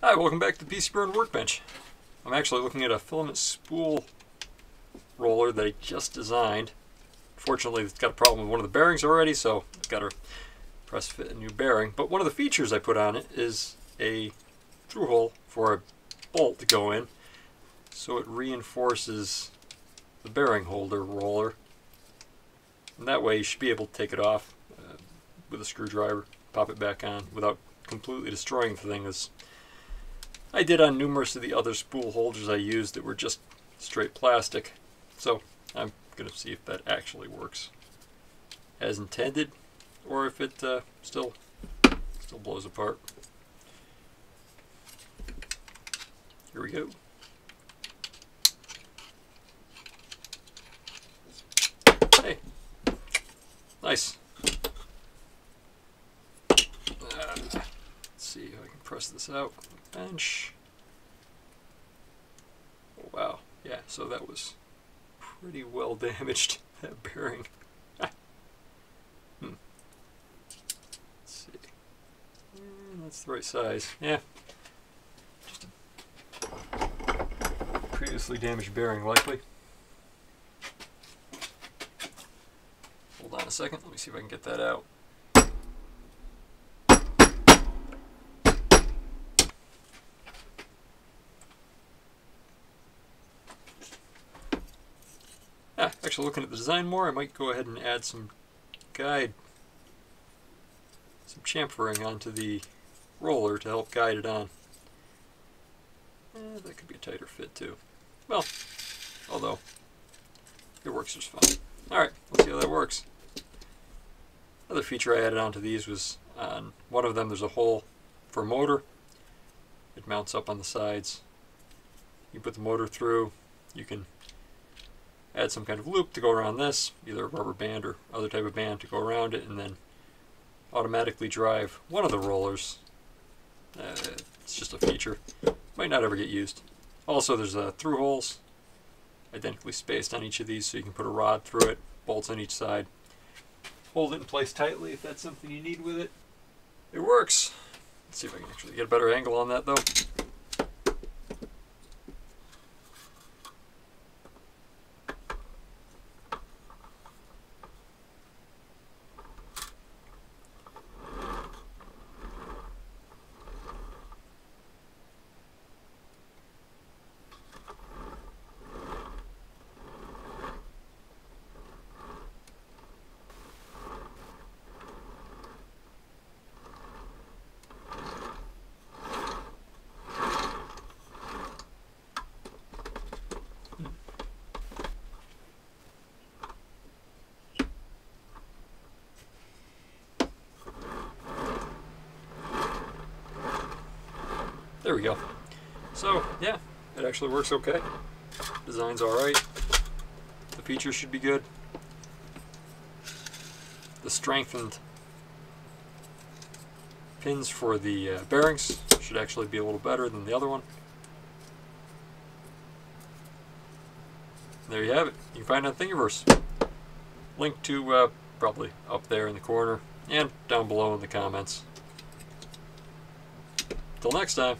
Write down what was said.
Hi, welcome back to the PC Burn Workbench. I'm actually looking at a filament spool roller that I just designed. Fortunately, it's got a problem with one of the bearings already, so I've got to press fit a new bearing. But one of the features I put on it is a through hole for a bolt to go in, so it reinforces the bearing holder roller. And that way you should be able to take it off with a screwdriver, pop it back on without completely destroying the thing, as I did on numerous of the other spool holders I used that were just straight plastic. So I'm going to see if that actually works as intended, or if it still blows apart. Here we go. Hey, nice. Let's see if I can press this out on the bench. Oh, wow, yeah, so that was pretty well damaged, that bearing. Let's see. That's the right size. Yeah. Just a previously damaged bearing, likely. Hold on a second, let me see if I can get that out. Actually, looking at the design more, I might go ahead and add some chamfering onto the roller to help guide it on. That could be a tighter fit too. Well, although it works just fine. Alright, let's see how that works. Another feature I added onto these was on one of them there's a hole for a motor. It mounts up on the sides. You put the motor through, you can add some kind of loop to go around this, either a rubber band or other type of band to go around it, and then automatically drive one of the rollers. It's just a feature. Might not ever get used. Also, there's through holes, identically spaced on each of these, so you can put a rod through it, bolts on each side. Hold it in place tightly if that's something you need with it. It works. Let's see if I can actually get a better angle on that though. There we go. So, yeah, it actually works okay. Design's alright. The features should be good. The strengthened pins for the bearings should actually be a little better than the other one. There you have it. You can find it on Thingiverse. Link to probably up there in the corner and down below in the comments. Till next time.